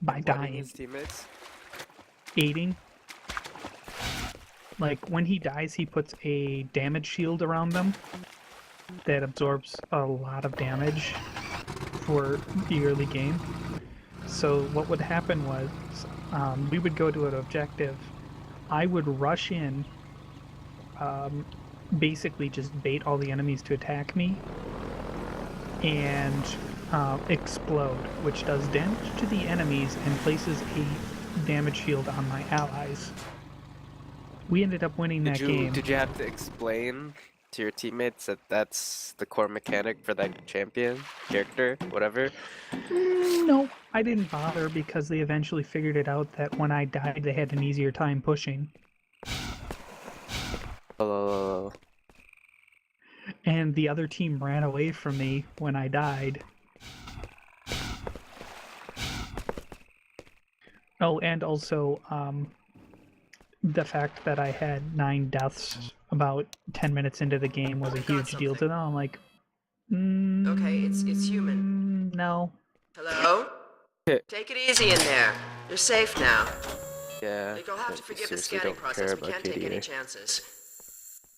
by Fighting dying, his teammates. aiding. Like, when he dies, he puts a damage shield around them that absorbs a lot of damage for the early game. So what would happen was, we would go to an objective. I would rush in, basically just bait all the enemies to attack me, and explode, which does damage to the enemies and places a damage shield on my allies. We ended up winning that game. Did you have to explain to your teammates that that's the core mechanic for that champion character, whatever? No, I didn't bother because they eventually figured it out that when I died, they had an easier time pushing. Oh. And the other team ran away from me when I died. Oh, and also, the fact that I had 9 deaths about 10 minutes into the game was a huge deal to them. I'm like, Okay, it's human. No. Hello? Take it easy in there. You're safe now. Yeah. You'll have to forgive the seriously scanning don't process. care We about can't take any KDA. chances.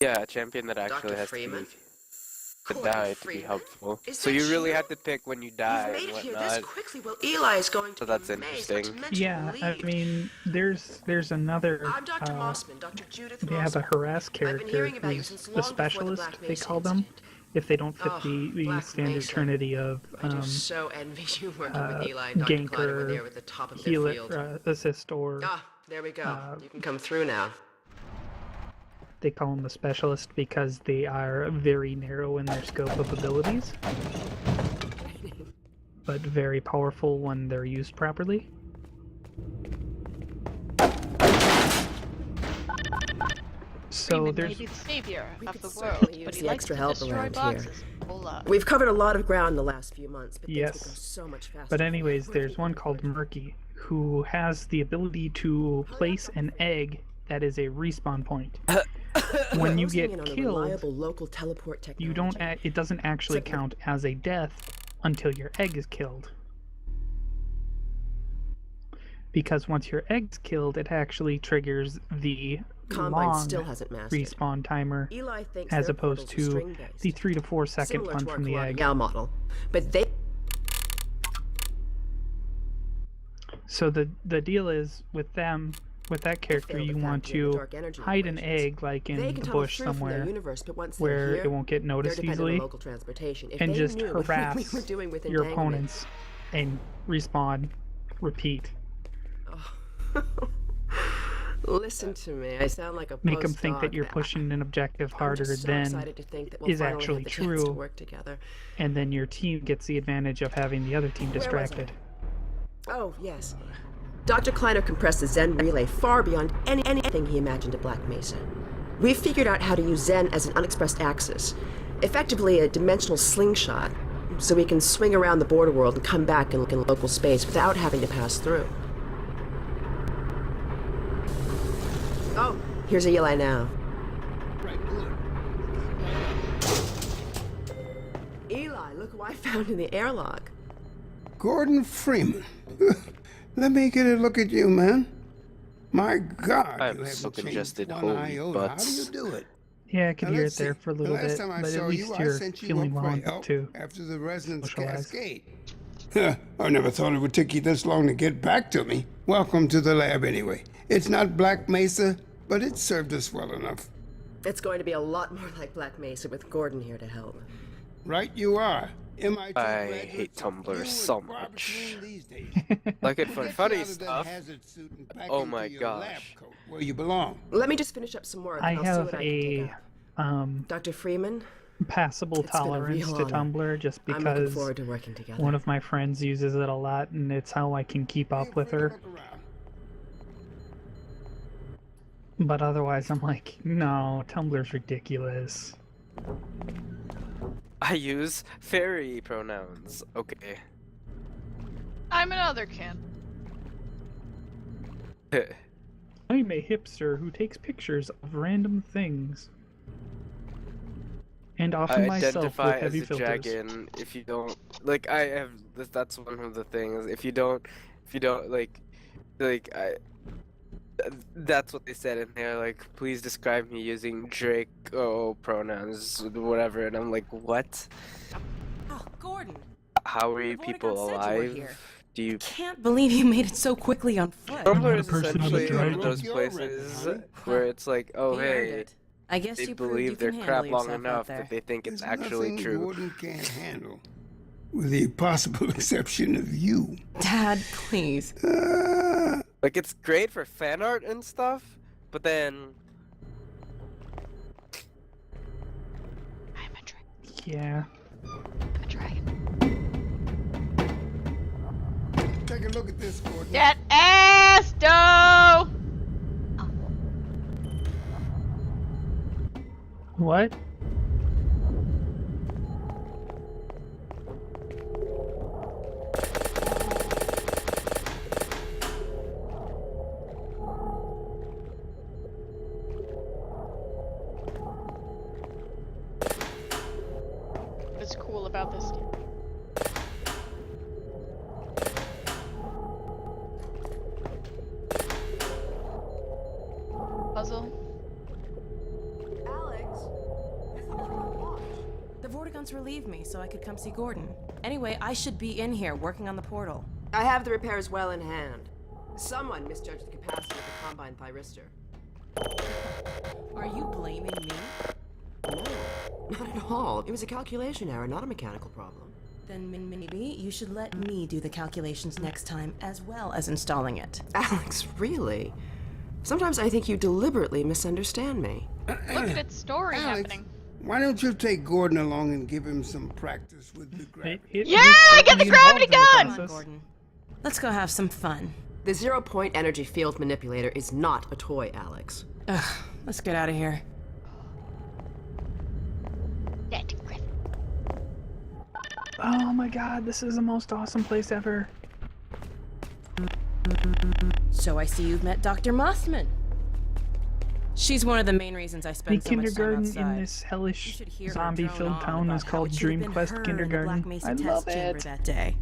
Yeah, a champion that actually Dr. has Freeman? to Gordon die to be Freeman? helpful. Is So that you really you? had to pick when you die You've and made it here whatnot. this quickly. Well, Eli is going to So be that's amazed, interesting. not to mention Yeah, I relieved. mean, there's another. I'm Dr. Mossman, Dr. Judith They have a Mossman. harass I've been character hearing about you who's since a long before the specialist, Black they Mesa call them, incident. if they don't fit Oh, the Black standard Mesa. trinity of I do so envy you working with Eli and Dr. Kleiner when they were at the top of their heal field. assist, or Ah, there we go. You can come through now. they call them a specialist because they are very narrow in their scope of abilities, but very powerful when they're used properly. So Freeman there's may be the savior We of could the certainly world, use but he the likes extra to help destroy around boxes. here. A whole lot. We've covered a lot of ground in the last few months, but things will go Yes. so much faster. But anyways, there's one called Murky who has the ability to place an egg that is a respawn point. When you Closing get in on a killed, reliable local teleport technology. you don't. It doesn't actually Except- count as a death until your egg is killed. Because once your egg's killed, it actually triggers the Combine long still hasn't mastered. respawn timer, Eli thinks as their opposed portals are to string-based, the 3 to 4 second similar one to our from the Claude egg. Gal model, but they So the deal is with them, with that character, failed you to want factor in the to dark energy hide an equations. egg like They in can the tunnel bush through from their somewhere universe, but once where they're here, it won't get they're noticed dependent on easily, local transportation. If and they just knew what harass we were doing with your entanglement- opponents and respawn, repeat. Listen to me. I sound like a Make them think postdoc. that you're pushing an objective I'm harder just so than excited to think that we'll is finally have actually the chance to true, work together. and then your team gets the advantage of having the other team Where was I? distracted. Oh, yes. Dr. Kleiner compressed the Zen relay far beyond anything he imagined at Black Mesa. We've figured out how to use Zen as an unexpressed axis, effectively a dimensional slingshot, so we can swing around the border world and come back and look in local space without having to pass through. Oh, here's Eli now. Eli, look who I found in the airlock. Gordon Freeman. Let me get a look at you, man. My God, I'm you so haven't changed congested. one Holy iota. How do butts. you do it? Yeah, I could Now, hear it let's there see. for a The little last bit, time I but saw at least you, I you're sent you feeling up well for enough help to after the resonance socialize. cascade. I never thought it would take you this long to get back to me. Welcome to the lab, anyway. It's not Black Mesa, but it served us well enough. It's going to be a lot more like Black Mesa with Gordon here to help. Right you are. MIT I graduate, hate Tumblr you so and Barbara much. Swain these days. Like it We'll for get you funny out of that stuff. hazard suit and back Oh into my your lab gosh. coat where you belong. Let me just finish up some work. I and I'll see have what I can dig a up. Dr. Freeman, passable It's been a tolerance real to honor. Tumblr just I'm looking because forward to working together. one of my friends uses it a lot and it's how I can keep up with Feel free to her. look around. But otherwise, I'm like, no, Tumblr's ridiculous. I use fairy pronouns. Okay. I'm another can. I'm a hipster who takes pictures of random things. And often I myself identify with heavy as a filters. dragon if you don't like I have that's one of the things. If you don't if you don't that's what they said in there. Like, please describe me using Draco pronouns, whatever. And I'm like, what? Oh, Gordon. How are you Vortigern people said you were alive? here. Do you? Can't believe you made it so quickly on foot. Tumblr is person of a essentially one of dragon. those Your places record, where it's like, oh You earned hey, it. I guess they you proved you believe their can crap handle long yourself out enough there. that they think it's There's actually nothing true. Gordon can't handle, with the possible exception of you. Dad, please. Like, it's great for fan art and stuff, but then I'm a dragon. Yeah. I'm a dragon. Take a look at this, Gordon. That ass, though! What? What's cool about this game? Puzzle? Alex? I thought you were on watch. The Vortiguns relieved me so I could come see Gordon. Anyway, I should be in here working on the portal. I have the repairs well in hand. Someone misjudged the capacity of the Combine Thyristor. Are you blaming me? No, not at all. It was a calculation error, not a mechanical problem. Then maybe you should let me do the calculations next time as well as installing it. Alex, really? Sometimes I think you deliberately misunderstand me. Look at its story Alex, happening. why don't you take Gordon along and give him some practice with the gravity? Yeah, get the gravity gun! Come on, Gordon. Let's go have some fun. The zero-point energy field manipulator is not a toy, Alex. Ugh, let's get out of here. Dead Griffin. Oh my god, this is the most awesome place ever. So I see you've met Dr. Mothman. She's one of the main reasons I The spend so much time kindergarten outside. in this You hellish should hear her zombie-filled drone on town about is how called it should have been Dreamquest her in the Kindergarten. Black Mesa I test love chamber it. that day.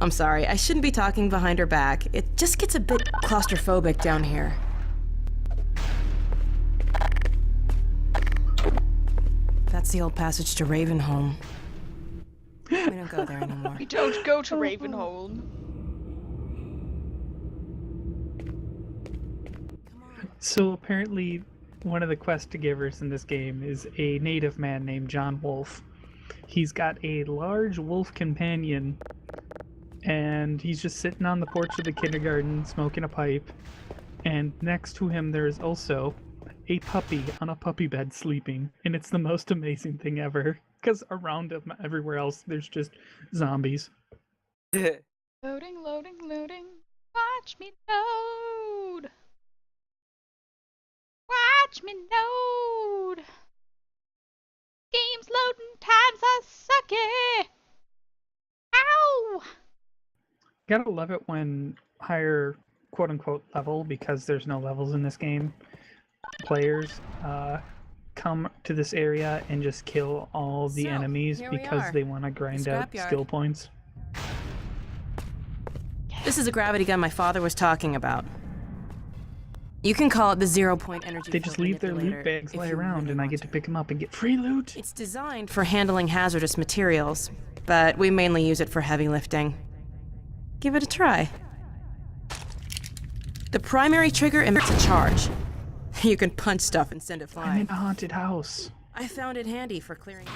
I'm sorry, I shouldn't be talking behind her back. It just gets a bit claustrophobic down here. That's the old passage to Ravenholm. We don't go there anymore. We don't go to Ravenholm. So apparently, one of the quest givers in this game is a native man named John Wolf. He's got a large wolf companion, and he's just sitting on the porch of the kindergarten smoking a pipe. And next to him, there's also a puppy on a puppy bed sleeping, and it's the most amazing thing ever. Because around him, everywhere else, there's just zombies. Loading, loading, loading. Watch me load. Watch me load. Game's loading, times are sucky. Ow! Gotta love it when higher quote-unquote level, because there's no levels in this game, players come to this area and just kill all the So, enemies here we because are. they want to grind out Scrapyard. skill points. This is a gravity gun my father was talking about. You can call it the zero-point energy They just field leave their loot manipulator bags if lay you around really and I want get to to. pick them up and get free loot. It's designed for handling hazardous materials, but we mainly use it for heavy lifting. Give it a try. The primary trigger emits a charge. You can punch stuff and send it I'm flying. in a haunted house. I found it handy for clearing.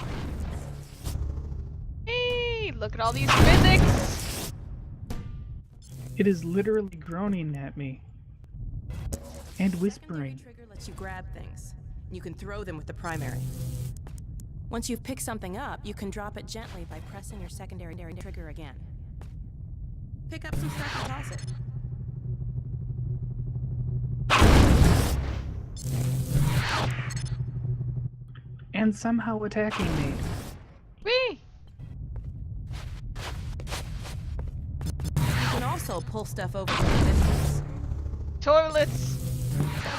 Hey, look at all these physics. It is literally groaning at me. And Secondary whispering. trigger lets you grab things. You can throw them with the primary. Once you've picked something up, you can drop it gently by pressing your secondary trigger again. Pick up some stuff and toss it. And somehow attacking me. Whee! You can also pull stuff over from a distance. Toilets.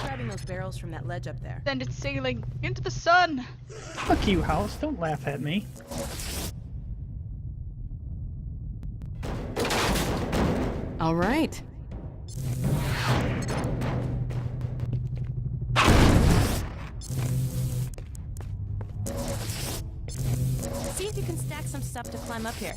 Try grabbing those barrels from that ledge up there. Send it sailing into the sun. Fuck you, house. Don't laugh at me. All right. See if you can stack some stuff to climb up here.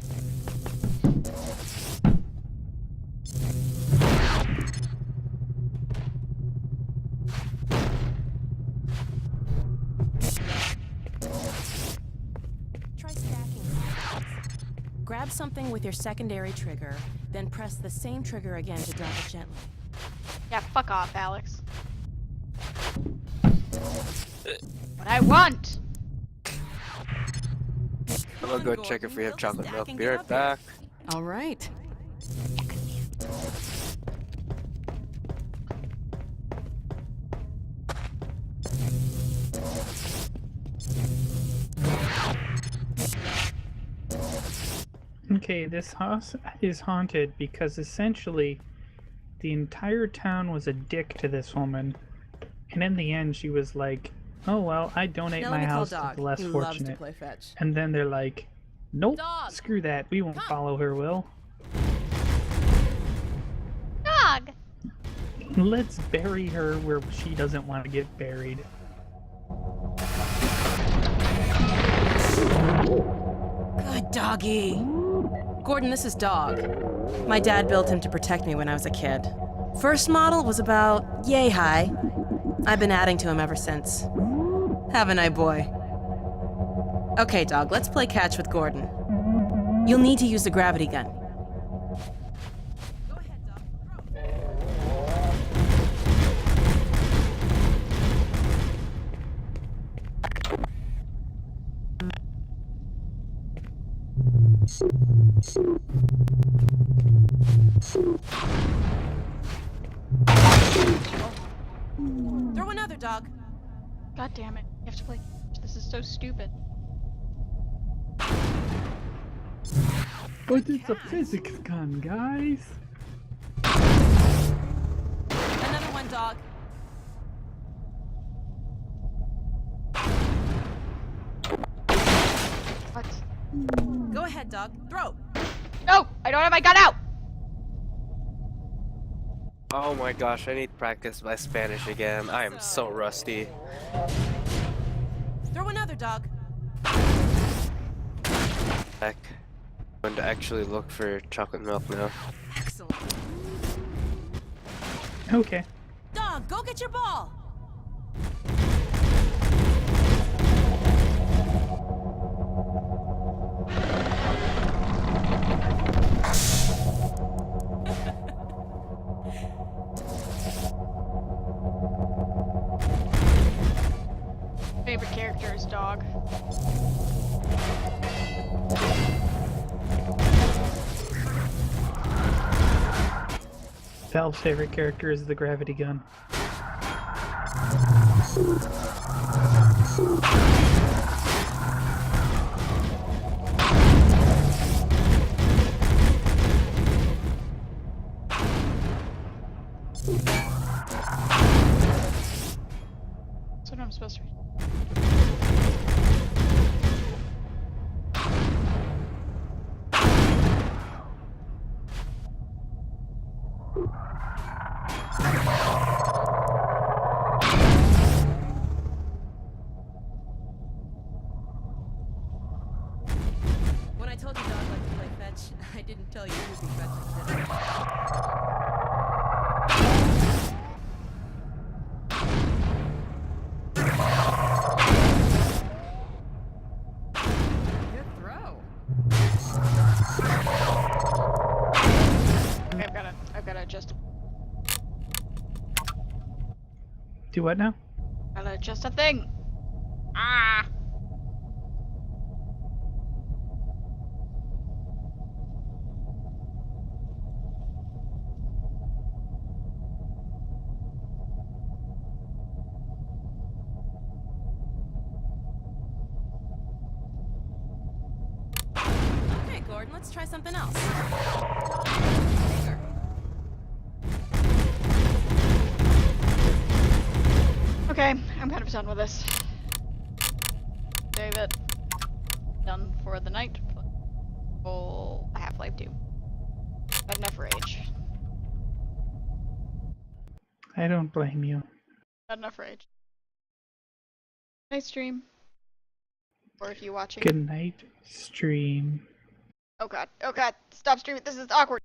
Try stacking. Grab something with your secondary trigger, then press the same trigger again to drop it gently. Yeah, fuck off, Alex. What I want! I'm gonna go check if we have chocolate milk. Be right back. All right. Okay, this house is haunted because essentially the entire town was a dick to this woman. And in the end, she was like, oh, well, I donate Now my let me call house to Dog. the less He loves to fortunate. play fetch. And then they're like, nope, Dog! screw that. We won't follow her, Will. Dog! Let's bury her where she doesn't want to get buried. Good doggy. Gordon, this is Dog. My dad built him to protect me when I was a kid. First model was about yay high. I've been adding to him ever since. Haven't I, boy? Okay, Dog, let's play catch with Gordon. You'll need to use the gravity gun. Go ahead, Dog. Throw another, Dog. God damn it. You have to play. This is so stupid. But it's a physics gun, guys. Another one, Dog. What? Go ahead, Dog. Throw. No! I don't have my gun out! Oh my gosh, I need to practice my Spanish again. I am so rusty. Throw another, Dog. Heck. I'm going to actually look for chocolate milk now. Excellent. Okay. Dog, go get your ball. Favorite character is Dog. Valve's favorite character is the gravity gun. That's what I'm supposed to read. When I told you Dog liked to play fetch, I didn't tell you who'd be fetching, did I? Good throw. Okay, I've gotta adjust. Do what now? Gotta adjust a thing. Ah! Okay, Gordon, let's try something else. Bigger. Okay, I'm kind of done with this. Save it. Done for the night. Full Half-Life 2. I'd never age. I don't blame you. Not enough rage. Nice stream. Or if you watching. Good night, stream. Oh god. Oh god. Stop streaming. This is awkward.